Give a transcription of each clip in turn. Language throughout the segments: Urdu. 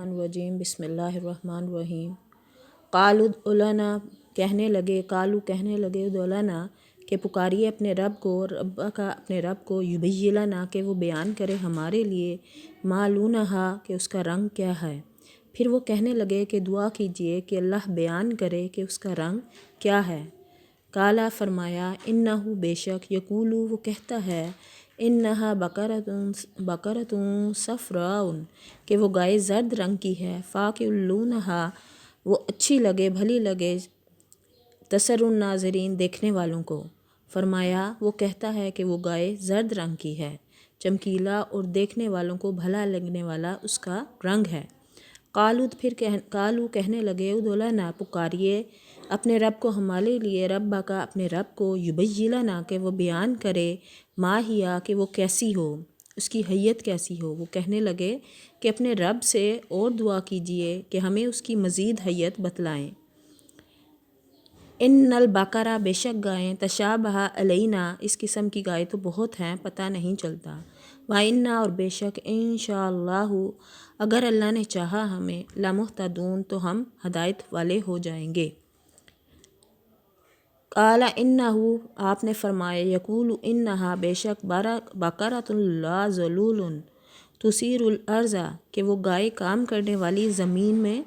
الرجیم بسم اللہ الرحمن الرحیم قالوا ادع لنا کہنے لگے ادع لنا کہ پکاریے اپنے رب کو، اپنے رب کو، یبین لنا کہ وہ بیان کرے ہمارے لیے، ما لونہا کہ اس کا رنگ کیا ہے۔ پھر وہ کہنے لگے کہ دعا کیجئے کہ اللہ بیان کرے کہ اس کا رنگ کیا ہے۔ قالا فرمایا انہو بے شک، یقولو وہ کہتا ہے، انہا بقرۃ صفراء کہ وہ گائے زرد رنگ کی ہے، فاقع لونہا وہ اچھی لگے بھلی لگے، تسر الناظرین دیکھنے والوں کو۔ فرمایا وہ کہتا ہے کہ وہ گائے زرد رنگ کی ہے، چمکیلا اور دیکھنے والوں کو بھلا لگنے والا اس کا رنگ ہے۔ قالو کہنے لگے ادع لنا پکاریے اپنے رب کو ہمارے لیے، رب کا اپنے رب کو، یبین لنا کہ وہ بیان کرے، ما ہیا کہ وہ کیسی ہو، اس کی حیت کیسی ہو۔ وہ کہنے لگے کہ اپنے رب سے اور دعا کیجئے کہ ہمیں اس کی مزید حیت بتلائیں۔ ان البقرہ بے شک گائیں، تشابہ علینا اس قسم کی گائے تو بہت ہیں، پتہ نہیں چلتا، وَإِنَّا اور بے شک انشاءاللہ اگر اللہ نے چاہا ہمیں، لمہتدون تو ہم ہدایت والے ہو جائیں گے۔ قال انہو آپ نے فرمایا، یقول انہا بے شک بقرۃ لا ذلول تثیر الارض کہ وہ گائے کام کرنے والی زمین میں،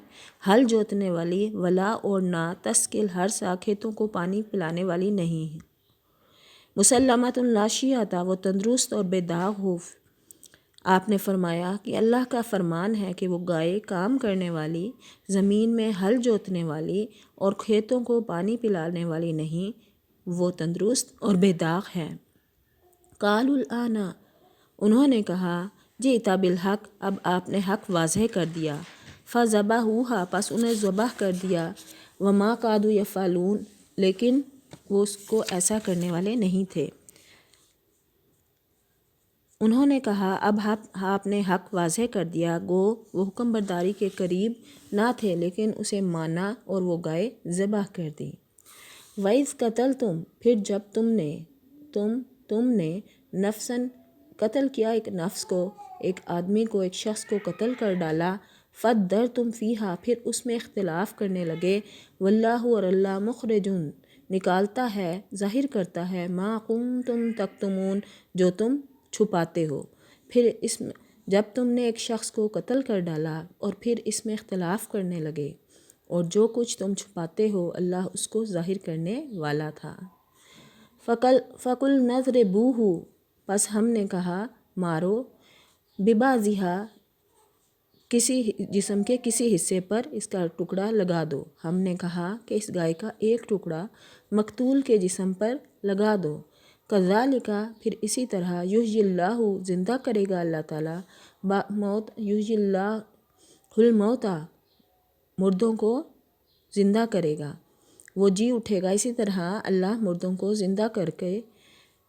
ہل جوتنے والی، ولا اور نہ تسقی الحرث کھیتوں کو پانی پلانے والی نہیں ہے، مسلمۃ لا شیۃ وہ تندرست اور بے داغ ہو۔ آپ نے فرمایا کہ اللہ کا فرمان ہے کہ وہ گائے کام کرنے والی، زمین میں ہل جوتنے والی اور کھیتوں کو پانی پلانے والی نہیں، وہ تندرست اور بے داغ ہے۔ قالوا الآن انہوں نے کہا، جئت بالحق اب آپ نے حق واضح کر دیا، فذبحوها پس انہیں ذبح کر دیا، وما کادوا یفعلون لیکن وہ اس کو ایسا کرنے والے نہیں تھے۔ انہوں نے کہا اب آپ نے حق واضح کر دیا، گو وہ حکم برداری کے قریب نہ تھے لیکن اسے مانا اور وہ گائے ذبح کر دی۔ وَإِذْ قَتَلْتُمْ پھر جب تم نے نفساً قتل کیا ایک نفس کو، ایک آدمی کو، ایک شخص کو قتل کر ڈالا، فَادَّرْتُمْ فِيهَا پھر اس میں اختلاف کرنے لگے، واللہ اور اللہ مخرج نکالتا ہے، ظاہر کرتا ہے، ما کنتم تکتمون جو تم چھپاتے ہو۔ پھر جب تم نے ایک شخص کو قتل کر ڈالا اور پھر اس میں اختلاف کرنے لگے اور جو کچھ تم چھپاتے ہو اللہ اس کو ظاہر کرنے والا تھا۔ فَقُلْنَا اضْرِبُوهُ پس ہم نے کہا مارو، بِبَعْضِهَا کسی جسم کے کسی حصے پر اس کا ٹکڑا لگا دو۔ ہم نے کہا کہ اس گائے کا ایک ٹکڑا مقتول کے جسم پر لگا دو۔ کذالک پھر اسی طرح یحیی اللہ زندہ کرے گا اللہ تعالیٰ، یحیی اللہ الموتیٰ مردوں کو زندہ کرے گا، وہ جی اٹھے گا، اسی طرح اللہ مردوں کو زندہ کر کے،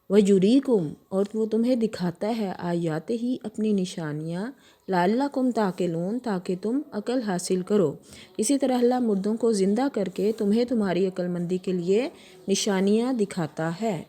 وَیُریکُم اور وہ تمہیں دکھاتا ہے آیاتہ ہی اپنی نشانیاں، لعلکم تعقلون تاکہ تم عقل حاصل کرو۔ اسی طرح اللہ مردوں کو زندہ کر کے تمہیں تمہاری عقل مندی کے لیے نشانیاں دکھاتا ہے۔